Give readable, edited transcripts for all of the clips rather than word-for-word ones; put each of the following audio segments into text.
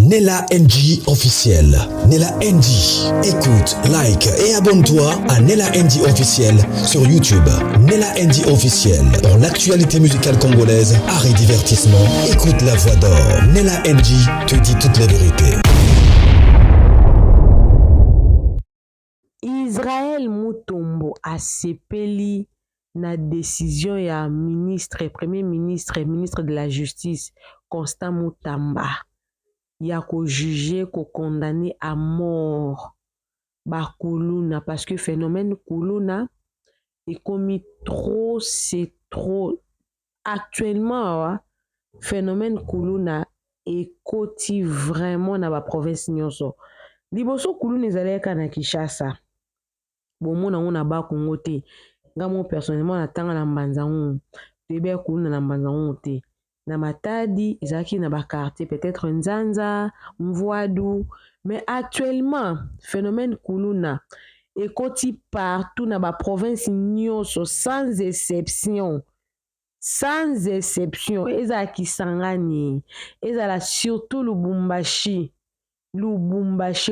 Nella NG officiel. Nella NG. Écoute, like et abonne-toi à Nella NG officiel sur YouTube. Nella NG officiel. Pour l'actualité musicale congolaise, art et divertissement, écoute la voix d'or. Nella NG te dit toutes les vérités. Israël Mutombo a sepeli na décision ya premier ministre et ministre de la justice Constant Mutamba ya ko juger ko condamner à mort ba kuluna parce que phénomène kuluna est commis trop, c'est trop actuellement phénomène kuluna est koti vraiment na ba province nyonso liboso kuluna ezalaka na Kinshasa bomona ngo na ba Kongo te nga mo personnellement natanga na Mbanzango tebe kuluna na Mbanzango te na Matadi ezalaki na ba quartier peut-être Nzanza Mvoadou mais actuellement phénomène kuluna ekoti partout na ba province nyonso sans exception ezala Kisangani ezala surtout Lubumbashi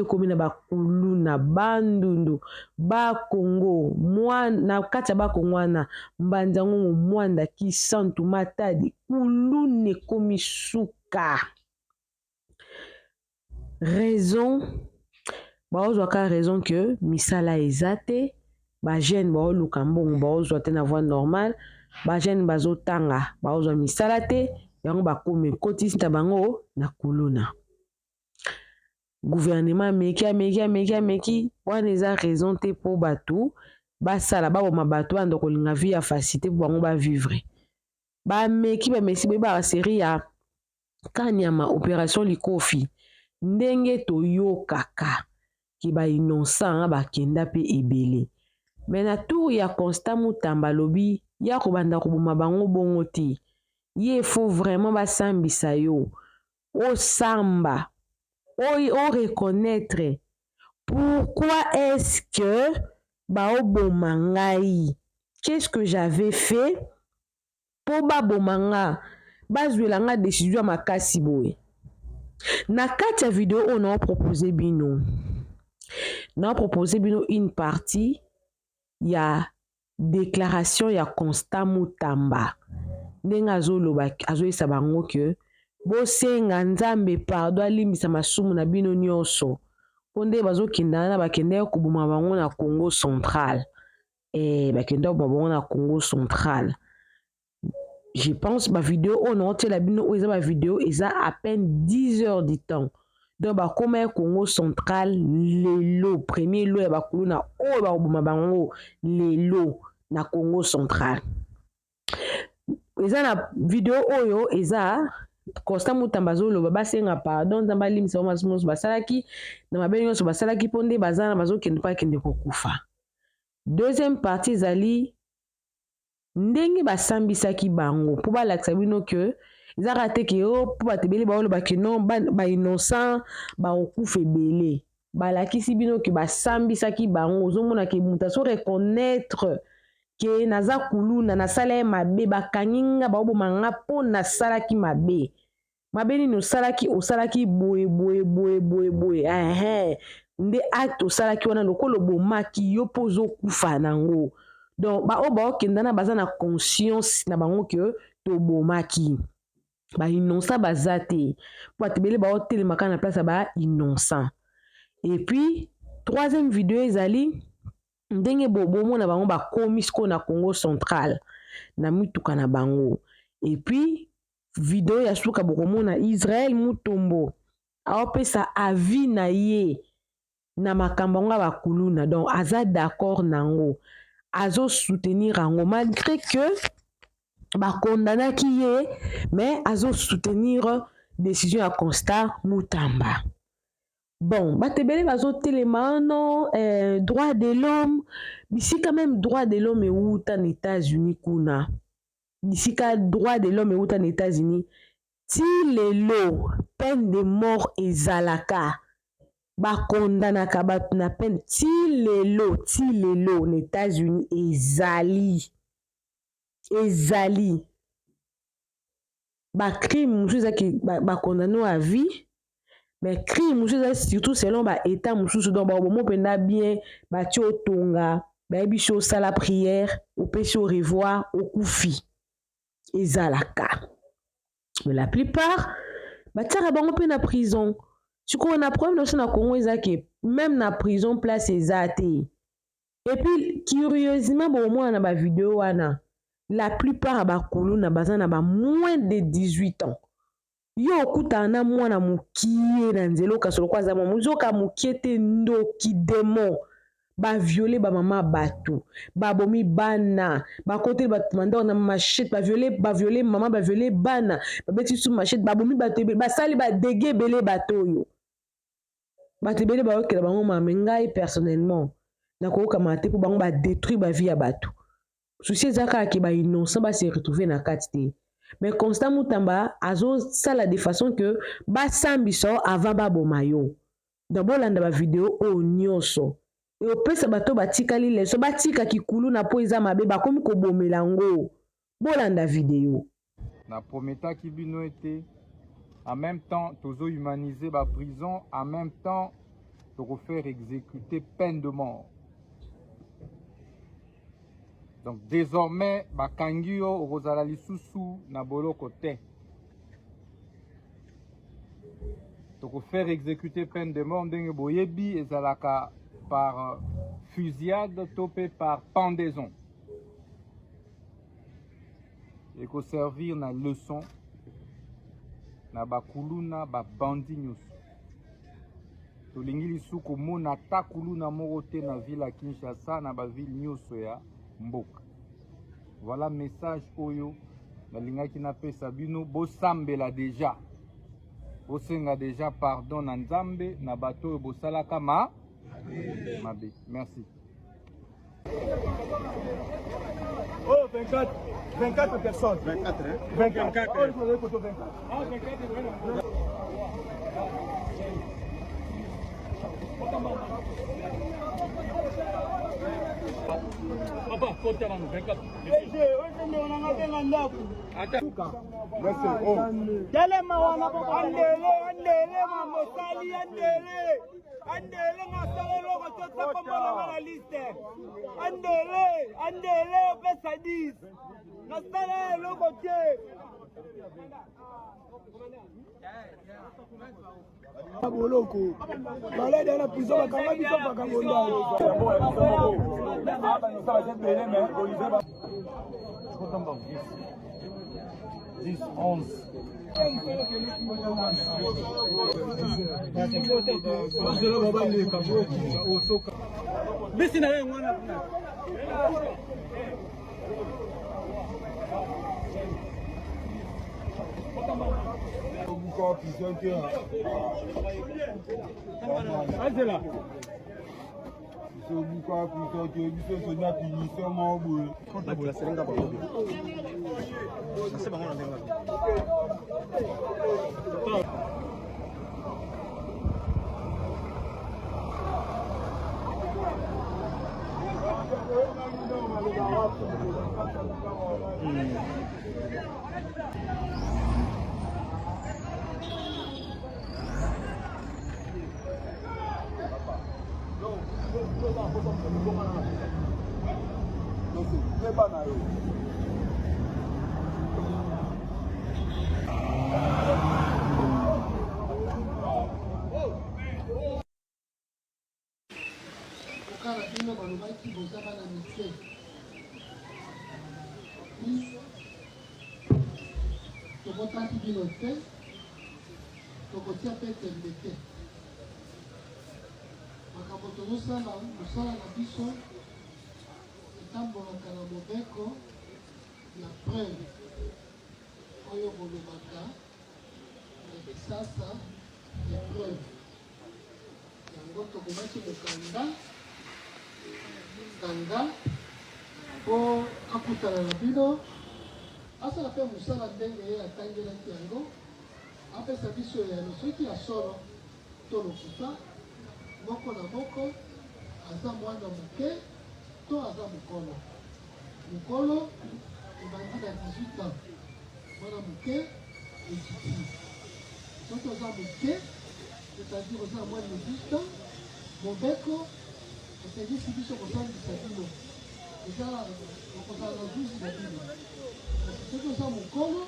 komi na bakuluna Bandundu Bakongo na kati ya Bakongo wana Mbanzango Mwanda Kisantu Matadi kuluna ekomi suka raison baozwaka raison que misala eza te bagene baoluka mbongo baozwa te na voie normale bagene bazotanga baozwa misala te yango bakomi kotisi na bango na kuluna gouvernement meki wana eza raison te po bato basala baboma bato banda kolinga vie ya facilité po bango bavivre bamesi boyeba série ya Kanyama opération Likofi ndenge toyokaka ki ba innocent bakenda pe ebele mais na tour ya Constant Mutamba lobi ya kobanda koboma bango bongo te ye faut vraiment basambisa yo osamba o reconnaître pourquoi est-ce que baoboma ngai qu'est-ce que j'avais fait po baboma nga bazwela nga décision makasi boye na kati ya vidéo on a proposé bino une partie ya déclaration ya Constant Mutamba ndenge azoyesa bango ke bosenga Nzambe pardon alimbisa masumu na bino nyonso po nde bazokenda na bakende koboma bango na Congo central bakende koboma bango na Congo central. Je pense ba vidéo on a la bino eza ba vidéo eza à peine 10 heures du temps donc ba koma Congo central lelo premier lo ya bakuluna oyo bakoboma bango lelo na Congo central eza na vidéo oyo eza Constant Mutamba zoloba basenga pardon Nzambe alimisa masumu basalaki na mabele nyonso basalaki po nde bazana bazokende pa kende kokufa. Deuxième partie ezali ndenge basambisaki bango po balakisa bino ke ezaka te ke po batebeli baoloba ke non ba innocent bakokufa ebele balakisi bino ke basambisaki bango ozomona ke mutu azo reconnaître ke naza kuluna nasala ye mabe bakangi nga baoboma nga mpo nasalaki mabe nini osalaki boye nde acte osalaki wana lokola obomaki yo mpo ozokufa nango donc baoyo baokenda na baza na conscience na bango ke tobomaki bainnocent baza te po batebele baotelemaka na place ya bainnocent. Et puis troisième vidéo ezali ndenge bomona bango bakomi sikoyo na Congo central na mituka na bango. Et puis vidéo ya suka bokomona Israël Mutombo aopesa avis na ye na makambo ngo bakuluna donc aza d'accord nango azo soutenir ango malgré que bakondamnaki ye mais azo soutenir décision ya Constant Mutamba. Bon, batebele bazotelema non droit de l'homme bisi quand même droit de l'homme euta na États-Unis kuna bisika droit de l'homme euta na États-Unis ti lelo peine de mort ezalaka bakondanaka bato na peine ti lelo na États-Unis ezali bacrime mosusu ezaki bakondane à vie mais crime mosusu surtout selon état mosusu donc bakobomo mpenza bien batie otonga bayebi so osala prière opesi au revoir okufi ezalaka. Mais la plupart batiaka bango mpe na prison. Sikoyo na problème nyonso na Congo eza ke même na prison place eza te. Et puis curieusement bomona na bavideo wana la plupart ya bakuluna baza na moins de 18 ans. Yo okutana na mwana mokie na nzela okasolo kwa za mozoka mokie te ndoki demo baviole bamama bato babomi bana bakoteli bato mandor na machete baviole mama baviole bana babeti su machete babomi bato basali badege ebele bato oyo bato ebele bayokela bango mame ngai personnellement nakokama te mpo bango badétruire bavie ya bato susi eza kaka ke bainnocent base retrouve na kati te. Mais Constant Mutamba azosala de façon que basambiso avant baboma yo donc bolanda bavideo oyo nyonso e opesa bato batikali leso batika kikulu na po eza mabe bakomi kobomela yango bolanda video na prometaki bino ete en même temps tozo-humaniser ba prison, en même temps faire exécuter peine de mort. Donc désormais bakangi yo okozala lisusu na boloko te. Faire exécuter peine de mort ndenge boyebi ezalaka par fusillade topé par pendaison. Et ko servir na leçon na bakuluna ba bandi nyusu. Tolingi lisu komona ta kuluna moko te na ville ya Kinshasa na ba ville nyusu ya mboka. Voilà message oyo nalingaki na pesa bino bosambela déjà. Bosenga déjà pardon na Nzambe na bato oyo bosalaka mabe. Merci. Oh, 24 personnes. 24, hein? 24. Oh, il faudrait photo 24. Ah, 24, papa, faut te rendre 24. Merci. Oh. Telema wana andele mamosali andele ngasala loko tota kombola na liste andele pesa 10 ngasala loko tie boloko balade na prison bakanga biso bakangonda 10, 11. Bisi na yeye mwana Angela Sobuka puso ke biso sonya punition mo boye. na bula serenga ba bobe. Sasa bango na ndenga. Tokotaki bino te tokotia mpe tembe te makambo tozosala mosala na biso etambolaka na mobeko ya preuve oyo bolobaka na kisasa ya preuve yango tokomaki mokanda mpo akutana na bino asala mpe mosala ndenge ye atangelaki yango apesa biso eyano soki ya solo to lokuta moko na moko aza mwana moke to aza mokolo ebandi na 18 ans mwana moke ekiti soki oza moke c'est-à-dire aux moins de 18 ans, Mobeko, c'est-à-dire si vous êtes au sein du Sabino. Déjà, on a 12 d'habitude. C'est que ça, mon colo,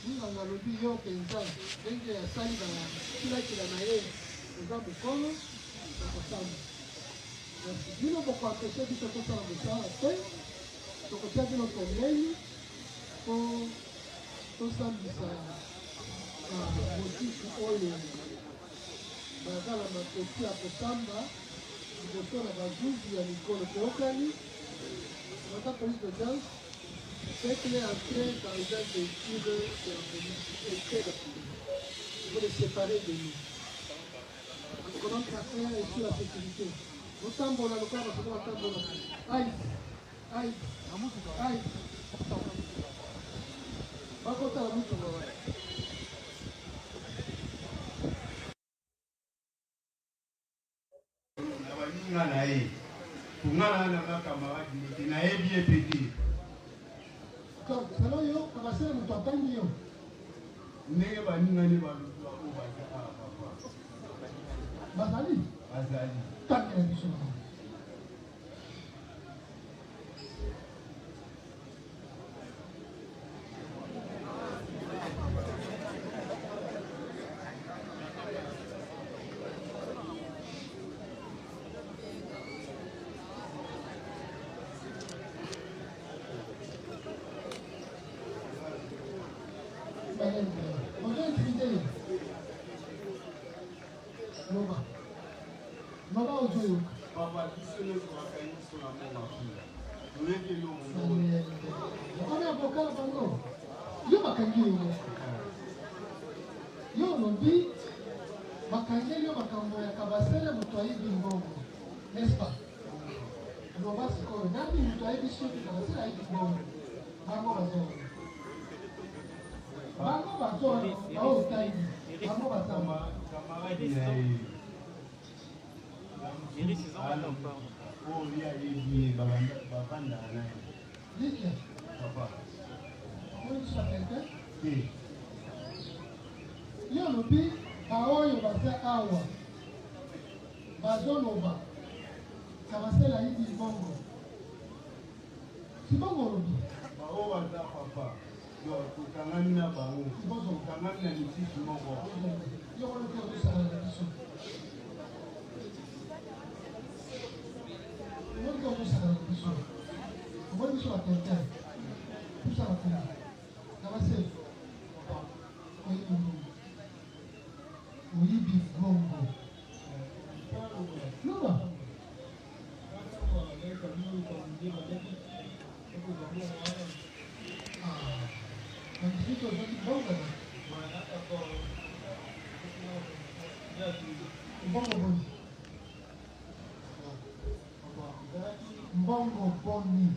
nous avons le bio que nous avons. Dès que la salle va, tout là qui l'a maillé, nous avons le colo, c'est ça. Nous n'avons pas empêché de se faire ça, après, donc on a dit notre mail pour tout ça, motif oyo bazala makoti ya kosamba liboso na bazuzi ya mikolo toyokani nota police de danse faites-les entrer dans un véhicule pour les séparer de nous. En prenant affaire et sur la sécurité. Otambola lokola basoki batambola aïe bakotala mutuka nga na ye tongana na bacamarade nete nayebi epete donc selo yo abasele moto atangi yo ndenge baningani balutu ako bazaka papa bazali tangela biso Mbongo boni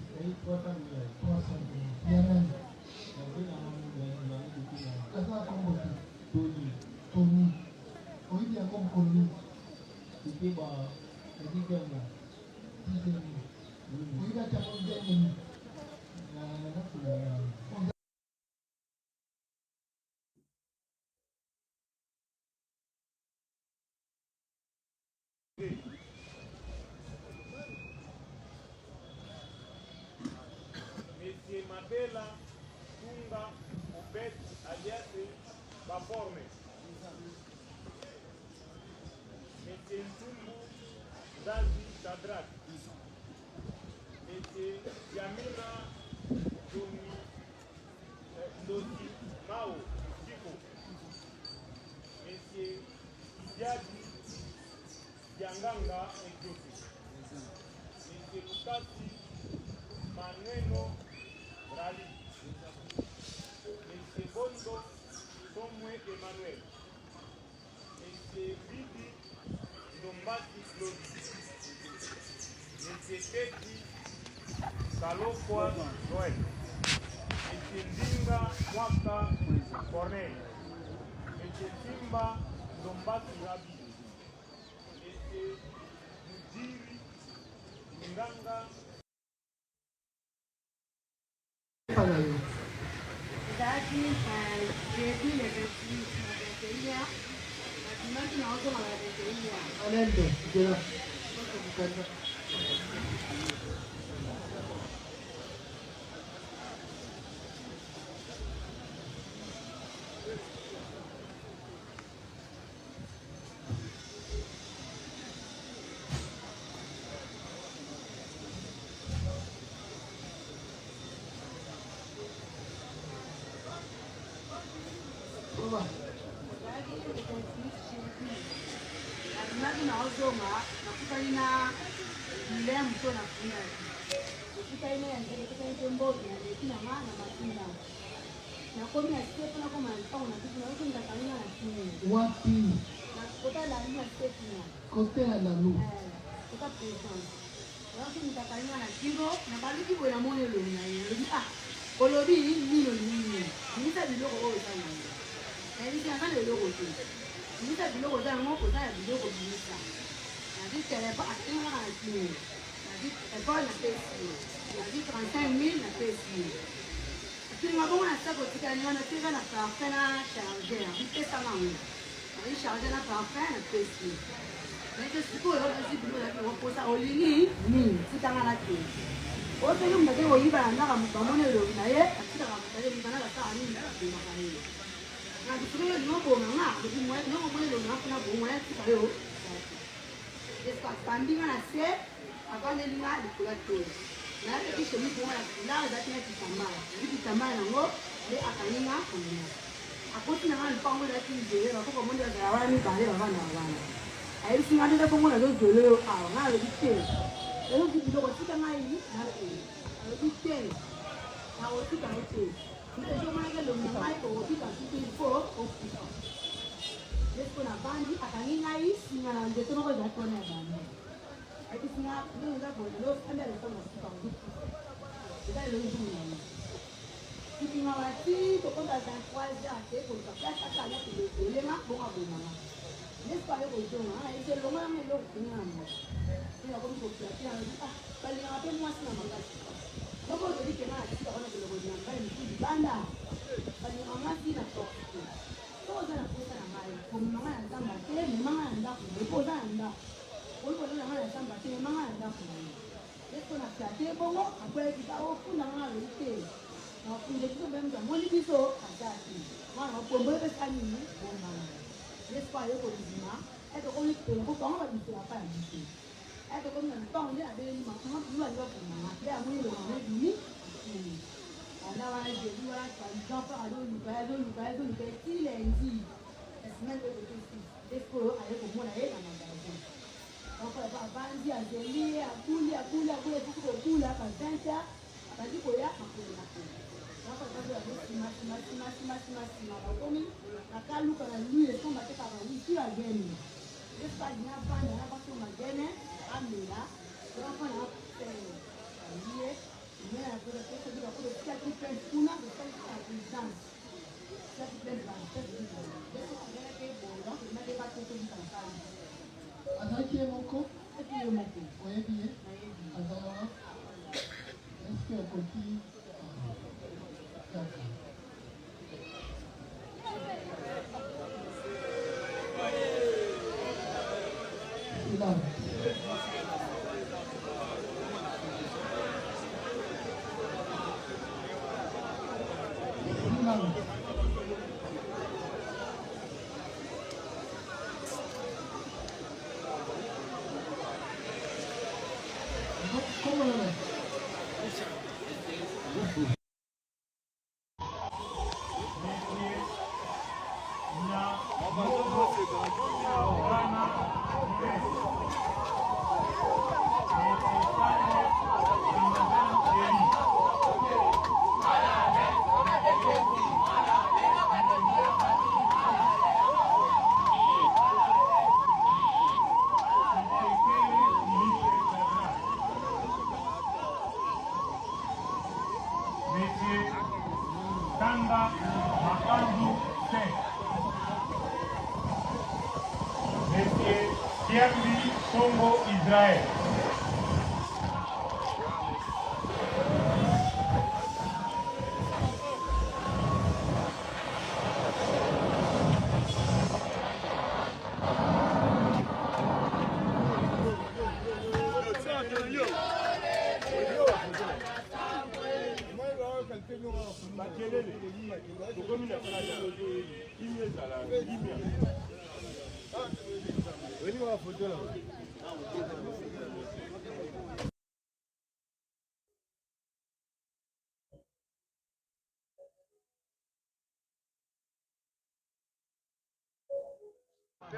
Yemen Kasa Kongo Tony Oidi ya Kongo Ikiba Edikema Oidi ya Kongo Deni Mabela, Tunga, Obed, Aliase, Baforme. Monsieur Ntumbu, Zazi, Sadrak. Monsieur Yamina, Domi, Ndosi, Mao, Chico. Monsieur Idiadi, Yanganga, et Josi. Monsieur Lukasi, Manueno, Rali, Monsieur Bondo, Somwe Emmanuel, Monsieur Bibi, Dombati Claude, Monsieur Teti, Kalokwa Joël, Monsieur Ndinga Mwaka Corneille, Monsieur Simba Dombati Rabi, Monsieur Mudiri Nganga. Jeudi le 21 bâtiment Alende, de là. Wapi? Côté à la loupe.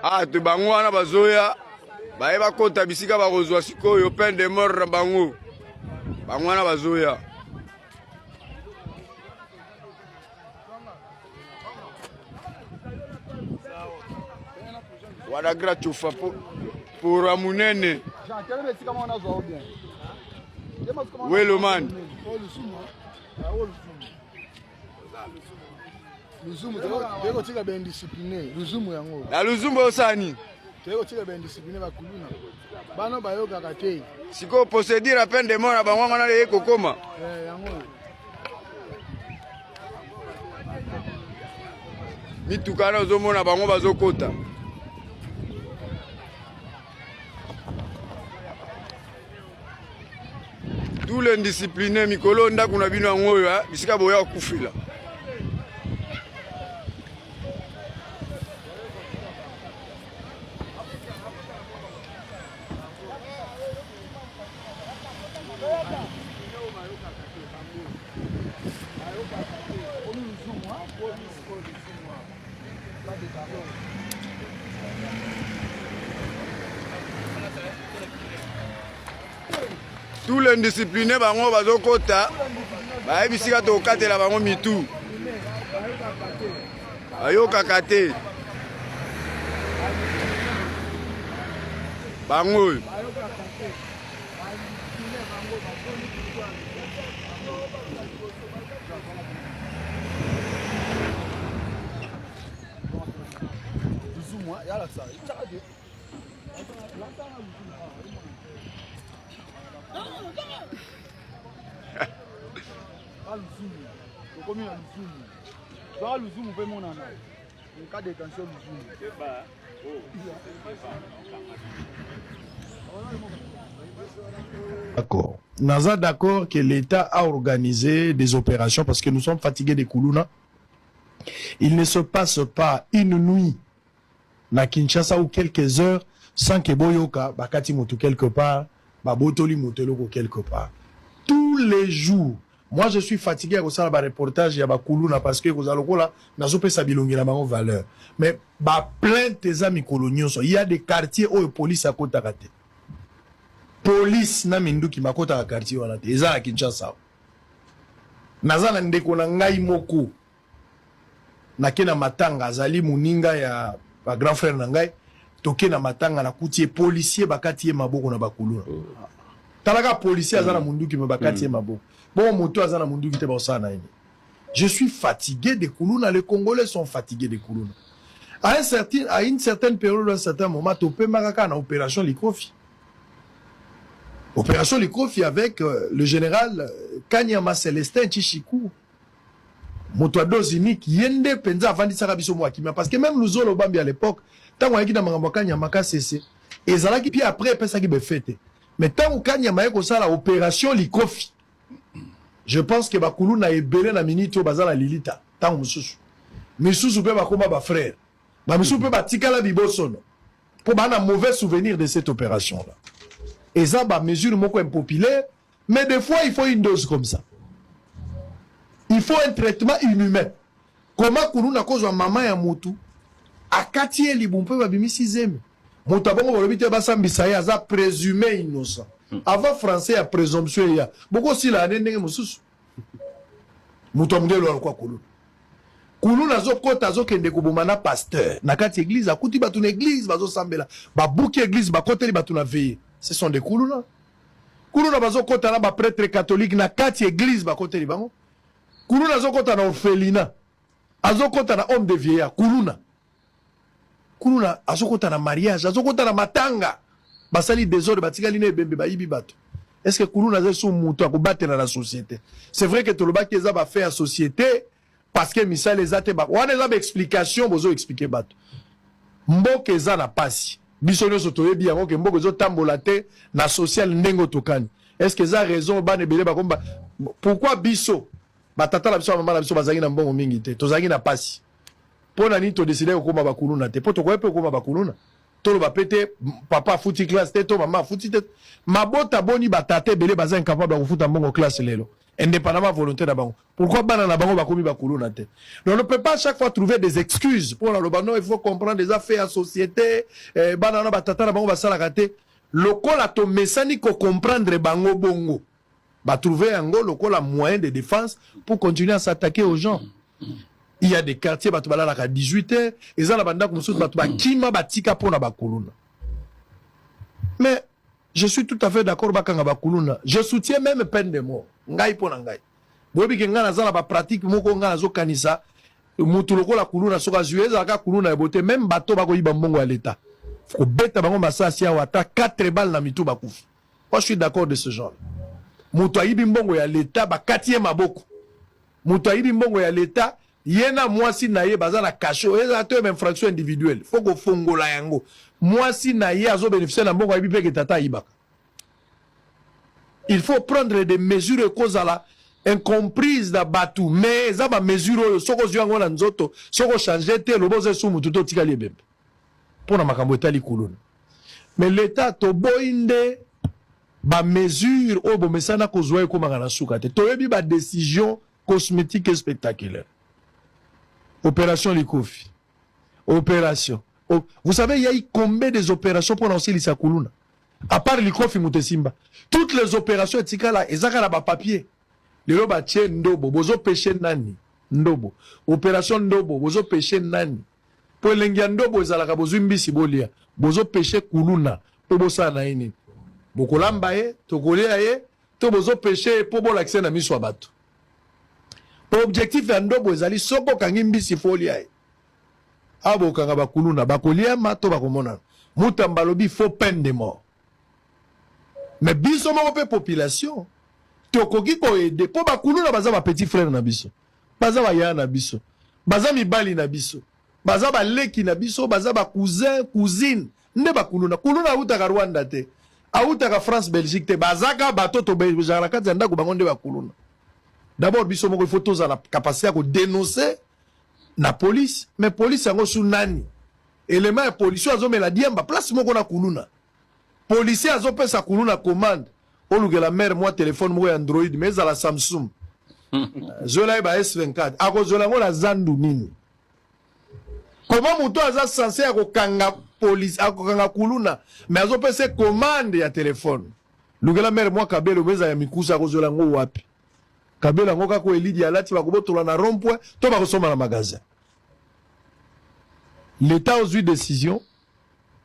Ah, te bango wana bazoya baye bakota bisika bakozwa sikoyo peine de mort na bango wana bazoya wadagra chofa pour amunene welo man Luzumu teko tika ben discipliné luzumu yango na luzumu osani teko tika ben discipliné bakuluna bano bayoka kate siko procédure peine de mort na bango wana le kokoma yango mitukana ozomona bango bazokota tous les indisciplinés mikolo ndako na bino yango oyo bisika boya kufila tous les indisciplinés bango bazokota baye bisika tokatela bango mitu ayokaka te bango oyo D'accord. Naza d'accord que l'État a organisé des opérations parce que nous sommes fatigués des Koulouna. Il ne se passe pas une nuit na Kinshasa ou quelques heures sans que Boyoka bakati moto quelque part, babotoli moteloko quelque part. Tous les jours. Moi je suis fatigué à ça ba reportage ya ba Koulouna parce que kozalokola nazope sa bilongi na bango valeur. Mais ba plainte tes amis coloniaux, il y a des quartiers où la police a kota kate. Police na minduki makota ka quartier wana te eza na Kinshasa. Naza na ndeko na ngai moko na kena matanga azali muninga ya ba grand frère na ngai toke na matanga na kutie policier bakati ye maboko na bakuluna. Talaka policier azana munduki me bakati ye maboko. Bon moto azana munduki te ba sana ini. Je suis fatigué des Koulouna, les Congolais sont fatigués des Koulouna. À une certaine période, à un certain moment, topé maraka na opération Likofi. Opération Likofi avec le général Kanyama Célestin Chichikou. Motoadozini qui yende penza avant d'isaka biso mwakimia parce que même nous autres Bambi à l'époque tant on a na mangambo Kanyama ka cessé et zalaki puis après pesa ki be fête mais tant on Kanyama eko sala opération Likofi je pense que bakulu na ebele na minito bazala lilita tant mususu misusu pe bakoma ba frère ba misusu pe batikala bibosono pour ba na mauvais souvenir de cette opération là et ça ba mesure moko impopulaire mais des fois il faut une dose comme ça. Il faut un traitement inhumain. Comment Koulouna cause maman ya mutu akati libumpe babimi sizeme. Mutabongo bolobite basambisa ya za présumé innocent. Avant français ya présomption ya. Boko sila ndenge mususu. Mutomngelo alikuwa Koulouna. Koulouna zo kota zo kende kubumana pasteur. Nakati église akuti batu na église bazo sambela. Ba buki église ba koteli batu na veille. Ce sont des Koulouna. Koulouna bazo kota na ba prêtre catholique na kati église ba koteli bango. Koulouna azokota na orphelinat, azokota na homme de vieillard, Koulouna azokota na mariage, azokota na matanga, basali désordre batikali ne bembe bayibi bato. Est-ce que Koulouna aza sou mutu akobatela na société? C'est vrai que tolobaki eza ba fait à société parce que misala ezate ba wana eza ba explication bozo expliquer bato. Mboka eza na pasi. Biso nyonso toyebi yango ke mboka ezo tambola te na social ndengo tokani. Est-ce que eza raison ba nebele ba komba pourquoi biso batata la biso mama la biso bazangi na mbongo mingi te tozangi na pasi pona ni to décider ko koma bakuluna te poto ko epe ko koma bakuluna tolo ba pété papa fouti classe te to maman fouti te mabota boni batate belé baza incapable de foutre mbongo classe lelo indépendamment volonté na bango. Pourquoi bana na bango bakomi bakuluna te? Donc on ne peut pas chaque fois trouver des excuses pour la lobano, il faut comprendre des affaires à société bana na batata na bango basala raté. Lokola to mesani ko comprendre bango bongo. Ba trouver ango lokola moyen de défense pour continuer à s'attaquer aux gens. Il y a des quartiers batu balala ka 18h, et la banda comme batu ba kima batika pona bakuluna. Mais je suis tout à fait d'accord bakanga bakuluna. Je soutiens même peine de mort. Ngai pona ngai. Boyebi ke ngana zala ba pratique moko ngana zo kanisa mutu lokola kuluna soka zueza ka kuluna ebote même bato bako yiba mbongo ya l'état. Faut beta bango masasi ya wata 4 balles na mitu bakufi. Moi je suis d'accord de ce genre. Mutu ayibi mbongo ya l'état ba 4e maboko. Mutu ayibi mbongo ya l'état yena mwasi na ye baza na kasho eza to même infraction individuelle. Faut ko fongola yango. Mwasi na ye azo bénéficier na mbongo ayibi peke tata yibaka. Il faut prendre des mesures cause à la incomprise da batu mais za ba mesure soko zwango na nzoto soko changer te loboze sumu tuto tikali bembe. Pour makambo etali kuluna. Mais l'état to boinde ba mesure o bo mesana ko zwa ko mangana suka te. To yebi ba décision cosmétique et spectaculaire. Opération Likofi. Opération. Vous savez il y a eu combien des opérations pour lancer l'Issa Kuluna? À part Likofi Mutesimba. Toutes les opérations etikala ezaka na ba papier. Lelo ba tie ndobo bozo péché nani? Ndobo. Opération ndobo bozo péché nani? Po lengia ndobo ezalaka bozo mbisi bolia. Bozo péché kuluna. Po bosa na ini. Bokolamba ye, tokolia ye, to bozo péché po bolakise na miso bato. Po objectif ya ndobo ezali soko kangi mbisi folia ye. Abo kanga bakuluna bakolia mato bakomona. Mutamba lobi faut peine de mort. Mais biso moko pe population tokoki ko aider po bakuluna baza ba petit frère na biso. Baza ba ya na biso. Baza mibali na biso. Baza ba leki na biso, baza ba cousin, cousine. Nde bakuluna. Kuluna utaka Rwanda te. Autaka France, Belgique te. Bazaka bato to bejara kati ndako bango nde bakuluna. D'abord biso moko il faut toza na capacité à dénoncer na police, mais police yango su nani. Élément ya police azo mela diamba place moko na kuluna. Policier azo pesa kuluna commande. Oluke la mère moi téléphone moi Android mais à la Samsung. Zola ba S24. Ako zola ngo la zandu nini. Comment muto aza censé akokanga police akokanga kuluna mais azo pesa commande ya téléphone. Luke la mère moi kabelo meza ya mikusa ako zola ngo wapi. Kabelo ngo kako elidi ya lati bakobotola na rond-point to bakosoma na magasin. L'État a eu décision.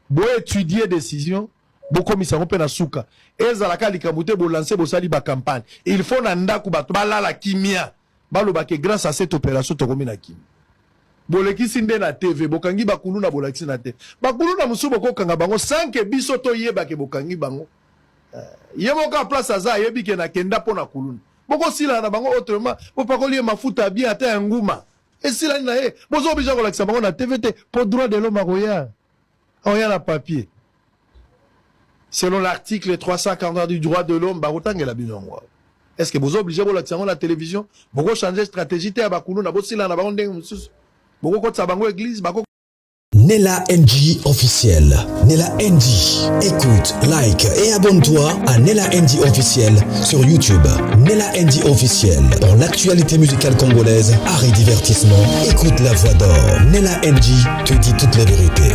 Bo étudier décision. Bokomisa ngo pe na suka ezalaka likamute bo lancer bo sali ba campagne il faut na ndaku bato balala kimia baloba ke grâce à cette opération tokomi na kimia bolekisi nde na TV bokangi bakuluna bolakisi na te bakuluna musubo ko kanga bango sanke biso to yeba ke bokangi bango yemo ka place aza yebi ke na kenda pona kuluna boko sila na bango autrement bo pakoli mafuta bien ata nguma esila na ye bozo obija ko lakisa bango na TV te pour droit de l'homme roya oya na papier. Selon l'article 340 du droit de l'homme, est-ce que vous obligez de la télévision? Vous changer stratégie Nella NG officiel. Nella NG. Écoute, like et abonne-toi à Nella NG officiel sur YouTube. Nella NG officiel. Pour l'actualité musicale congolaise, art et divertissement, écoute la voix d'or. Nella NG te dit toutes les vérités.